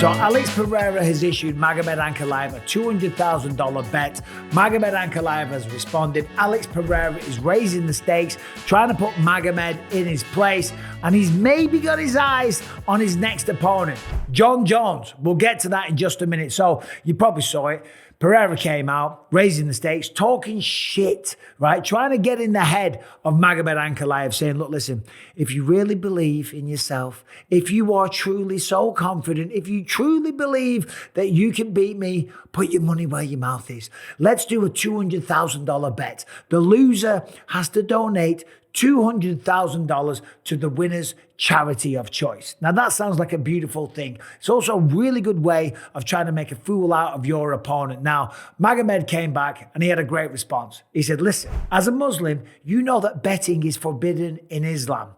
So Alex Pereira has issued Magomed Ankalaev a $200,000 bet. Magomed Ankalaev has responded. Alex Pereira is raising the stakes, trying to put Magomed in his place, and he's maybe got his eyes on his next opponent, Jon Jones. We'll get to that in just a minute. So you probably saw it. Pereira came out, raising the stakes, talking shit, right? Trying to get in the head of Magomed Ankalaev, saying, look, listen, if you really believe in yourself, if you are truly so confident, if you truly believe that you can beat me, put your money where your mouth is. Let's do a $200,000 bet. The loser has to donate $200,000 to the winner's charity of choice. Now that sounds like a beautiful thing. It's also a really good way of trying to make a fool out of your opponent. Now, Magomed came back and he had a great response. He said, listen, as a Muslim, you know that betting is forbidden in Islam.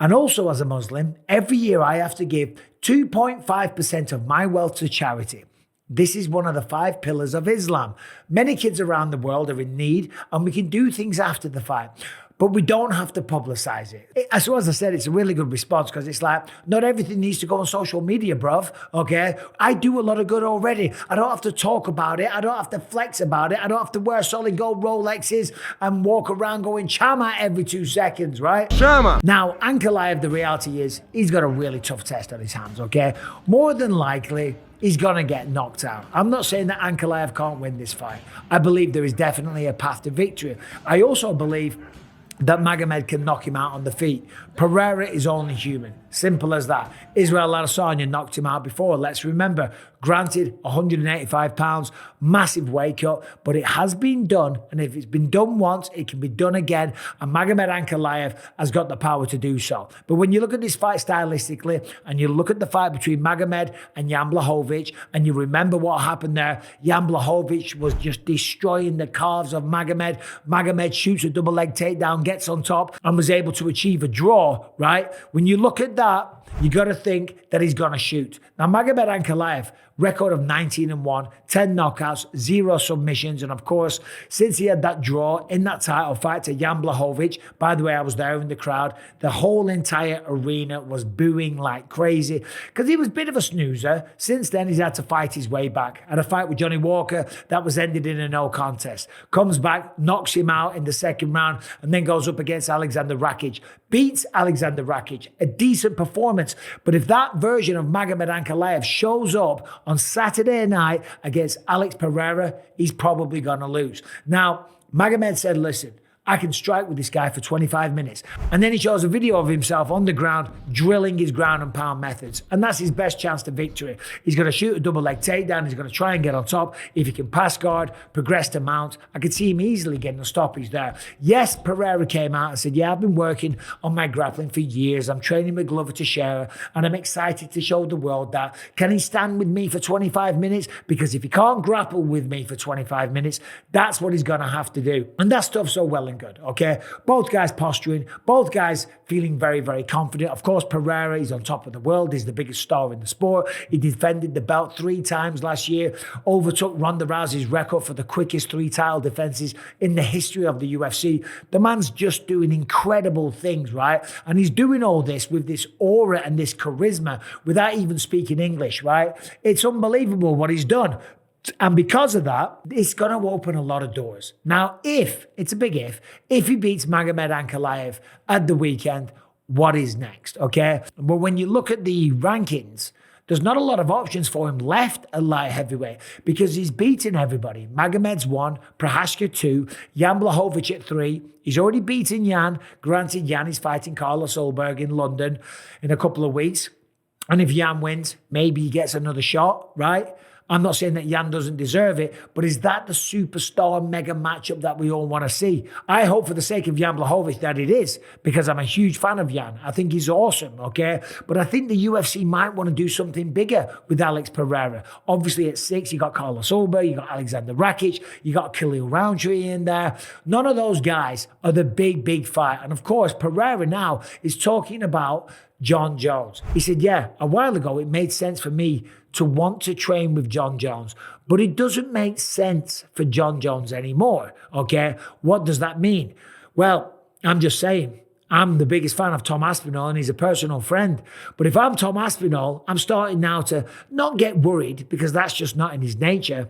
And also as a Muslim, every year I have to give 2.5% of my wealth to charity. This is one of the 5 pillars of Islam. Many kids around the world are in need, and we can do things after the fight, but we don't have to publicize it. So as I said, it's a really good response, because it's like, not everything needs to go on social media, bruv, okay? I do a lot of good already. I don't have to talk about it. I don't have to flex about it. I don't have to wear solid gold Rolexes and walk around going chama every 2 seconds, right? Chama! Now, Ankalaev, the reality is, he's got a really tough test on his hands, okay? More than likely, he's going to get knocked out. I'm not saying that Ankalaev can't win this fight. I believe there is definitely a path to victory. I also believe that Magomed can knock him out on the feet. Pereira is only human. Simple as that. Israel Adesanya knocked him out before. Let's remember, granted, 185 pounds, massive weight cut, but it has been done. And if it's been done once, it can be done again. And Magomed Ankalaev has got the power to do so. But when you look at this fight stylistically, and you look at the fight between Magomed and Jan Blachowicz, and you remember what happened there, Jan Blachowicz was just destroying the calves of Magomed. Magomed shoots a double leg takedown, gets on top, and was able to achieve a draw, right? When you look at that, you got to think that he's going to shoot. Now, Magomed Ankalaev, record of 19-1, 10 knockouts, 0 submissions. And of course, since he had that draw in that title fight to Jan Blachowicz, by the way, I was there in the crowd, the whole entire arena was booing like crazy, because he was a bit of a snoozer. Since then, he's had to fight his way back. Had a fight with Johnny Walker that was ended in a no contest. Comes back, knocks him out in the second round, and then goes up against Alexander Rakic. Beats Alexander Rakic. A decent performance. But if that version of Magomed Ankalaev shows up on Saturday night against Alex Pereira, he's probably going to lose. Now, Magomed said, listen, I can strike with this guy for 25 minutes. And then he shows a video of himself on the ground drilling his ground and pound methods. And that's his best chance to victory. He's going to shoot a double leg takedown. He's going to try and get on top. If he can pass guard, progress to mount, I could see him easily getting a stoppage there. Yes, Pereira came out and said, yeah, I've been working on my grappling for years. I'm training with Glover Teixeira, and I'm excited to show the world that. Can he stand with me for 25 minutes? Because if he can't grapple with me for 25 minutes, that's what he's going to have to do. And that stuff's so well and good, okay? Both guys posturing, both guys feeling very, very confident. Of course, Pereira, he's on top of the world. He's the biggest star in the sport. He defended the belt 3 times last year, overtook Ronda Rousey's record for the quickest 3 title defenses in the history of the UFC. The man's just doing incredible things, right? And he's doing all this with this aura and this charisma without even speaking English, right? It's unbelievable what he's done. And because of that, it's going to open a lot of doors. Now, it's a big if he beats Magomed Ankalaev at the weekend, what is next, okay? But when you look at the rankings, there's not a lot of options for him left at light heavyweight, because he's beaten everybody. Magomed's 1, Prochazka 2, Jan Blachowicz at 3. He's already beaten Jan. Granted, Jan is fighting Carlos Ulberg in London in a couple of weeks. And if Jan wins, maybe he gets another shot, right? I'm not saying that Jan doesn't deserve it, but is that the superstar mega matchup that we all want to see? I hope for the sake of Jan Blachowicz that it is, because I'm a huge fan of Jan. I think he's awesome, okay? But I think the UFC might want to do something bigger with Alex Pereira. Obviously at 6, you got Carlos Ulberg, you got Alexander Rakic, you got Khalil Roundtree in there. None of those guys are the big fight. And of course, Pereira now is talking about Jon Jones. He said, yeah, a while ago it made sense for me to want to train with Jon Jones, but it doesn't make sense for Jon Jones anymore, okay? What does that mean? Well, I'm just saying, I'm the biggest fan of Tom Aspinall and he's a personal friend. But if I'm Tom Aspinall, I'm starting now to not get worried because that's just not in his nature.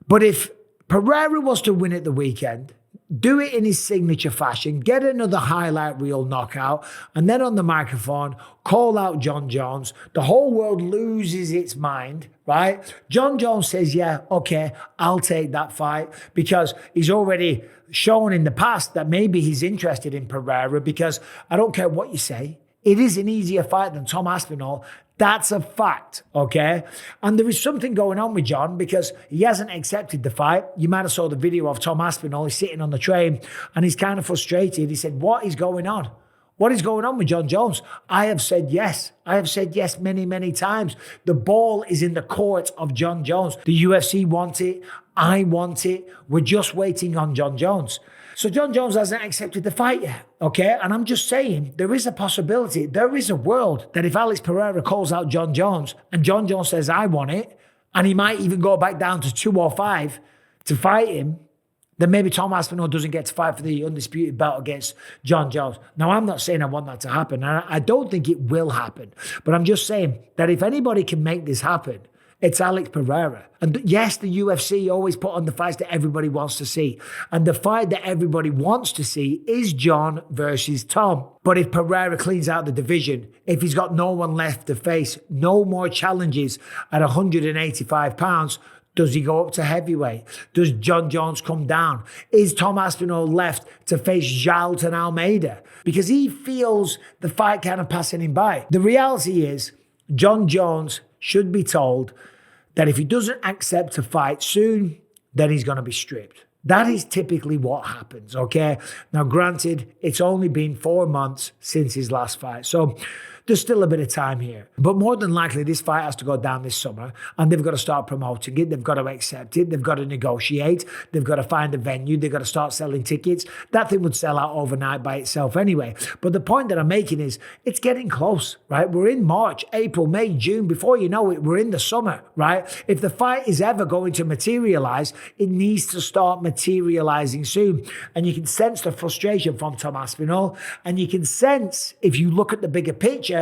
But if Pereira was to win at the weekend, do it in his signature fashion, get another highlight reel knockout, and then on the microphone, call out Jon Jones. The whole world loses its mind, right? Jon Jones says, yeah, okay, I'll take that fight because he's already shown in the past that maybe he's interested in Pereira because I don't care what you say. It is an easier fight than Tom Aspinall. That's a fact, okay? And there is something going on with Jon because he hasn't accepted the fight. You might have saw the video of Tom Aspinall. He's sitting on the train and he's kind of frustrated. He said, what is going on? What is going on with Jon Jones? I have said yes. I have said yes many, many times. The ball is in the court of Jon Jones. The UFC want it. I want it. We're just waiting on Jon Jones. So Jon Jones hasn't accepted the fight yet, okay? And I'm just saying, there is a possibility, there is a world that if Alex Pereira calls out Jon Jones and Jon Jones says, I want it, and he might even go back down to 205 to fight him, then maybe Tom Aspinall doesn't get to fight for the undisputed belt against Jon Jones. Now, I'm not saying I want that to happen, and I don't think it will happen, but I'm just saying that if anybody can make this happen, it's Alex Pereira. And yes, the UFC always put on the fights that everybody wants to see. And the fight that everybody wants to see is Jon versus Tom. But if Pereira cleans out the division, if he's got no one left to face, no more challenges at 185 pounds, does he go up to heavyweight? Does Jon Jones come down? Is Tom Aspinall left to face Jailton Almeida? Because he feels the fight kind of passing him by. The reality is, Jon Jones should be told that if he doesn't accept to fight soon, then he's going to be stripped. That is typically what happens, okay? Now, granted, it's only been 4 months since his last fight, so there's still a bit of time here. But more than likely, this fight has to go down this summer, and they've got to start promoting it. They've got to accept it. They've got to negotiate. They've got to find a venue. They've got to start selling tickets. That thing would sell out overnight by itself anyway. But the point that I'm making is it's getting close, right? We're in March, April, May, June. Before you know it, we're in the summer, right? If the fight is ever going to materialize, it needs to start materializing soon. And you can sense the frustration from Tom Aspinall. And you can sense, if you look at the bigger picture,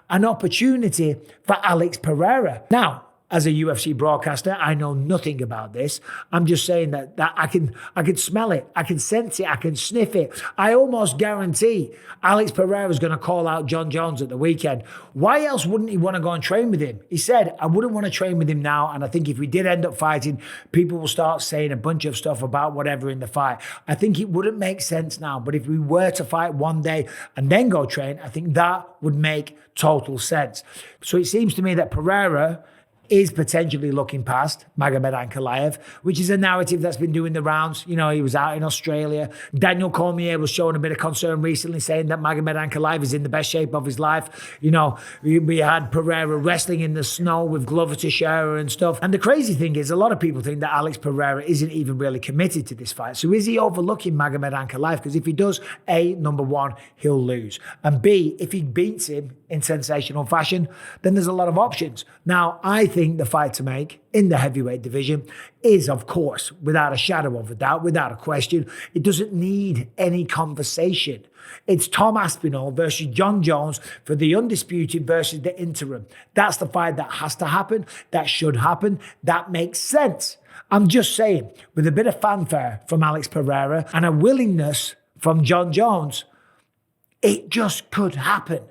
an opportunity for Alex Pereira. Now, as a UFC broadcaster, I know nothing about this. I'm just saying that I can smell it, I can sense it, I can sniff it. I almost guarantee Alex Pereira is going to call out Jon Jones at the weekend. Why else wouldn't he want to go and train with him? He said, I wouldn't want to train with him now, and I think if we did end up fighting, people will start saying a bunch of stuff about whatever in the fight. I think it wouldn't make sense now, but if we were to fight one day and then go train, I think that would make total sense. So it seems to me that Pereira is potentially looking past Magomed Ankalaev, which is a narrative that's been doing the rounds. You know, he was out in Australia. Daniel Cormier was showing a bit of concern recently, saying that Magomed Ankalaev is in the best shape of his life. You know, we had Pereira wrestling in the snow with Glover Teixeira and stuff. And the crazy thing is, a lot of people think that Alex Pereira isn't even really committed to this fight. So is he overlooking Magomed Ankalaev? Because if he does, A, number one, he'll lose. And B, if he beats him in sensational fashion, then there's a lot of options. Now, I think the fight to make in the heavyweight division is, of course, without a shadow of a doubt, without a question, it doesn't need any conversation. It's Tom Aspinall versus Jon Jones for the undisputed versus the interim. That's the fight that has to happen. That should happen. That makes sense. I'm just saying, with a bit of fanfare from Alex Pereira and a willingness from Jon Jones, it just could happen.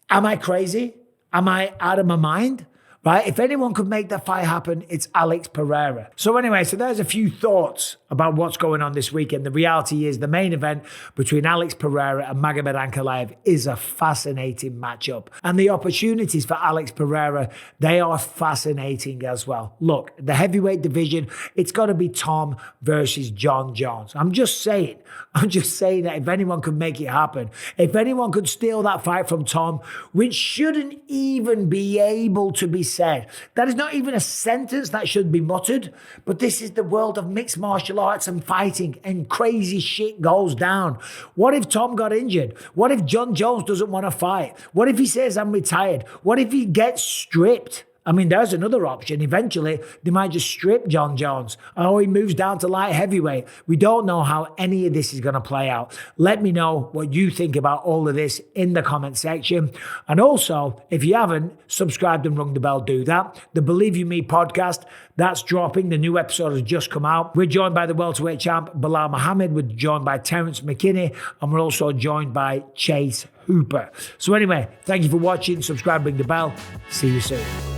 Am I crazy? Am I out of my mind? Right? If anyone could make that fight happen, it's Alex Pereira. So anyway, so there's a few thoughts about what's going on this weekend. The reality is the main event between Alex Pereira and Magomed Ankalaev is a fascinating matchup. And the opportunities for Alex Pereira, they are fascinating as well. Look, the heavyweight division, it's got to be Tom versus Jon Jones. I'm just saying that if anyone could make it happen, if anyone could steal that fight from Tom, which shouldn't even be able to be said. That is not even a sentence that should be muttered, but this is the world of mixed martial arts and fighting, and crazy shit goes down. What if Tom got injured? What if Jon Jones doesn't want to fight? What if he says, I'm retired? What if he gets stripped? I mean, there's another option. Eventually, they might just strip Jon Jones. Or he moves down to light heavyweight. We don't know how any of this is going to play out. Let me know what you think about all of this in the comment section. And also, if you haven't subscribed and rung the bell, do that. The Believe You Me podcast, that's dropping. The new episode has just come out. We're joined by the welterweight champ, Bilal Muhammad. We're joined by Terence McKinney. And we're also joined by Chase Hooper. So anyway, thank you for watching. Subscribe, ring the bell. See you soon.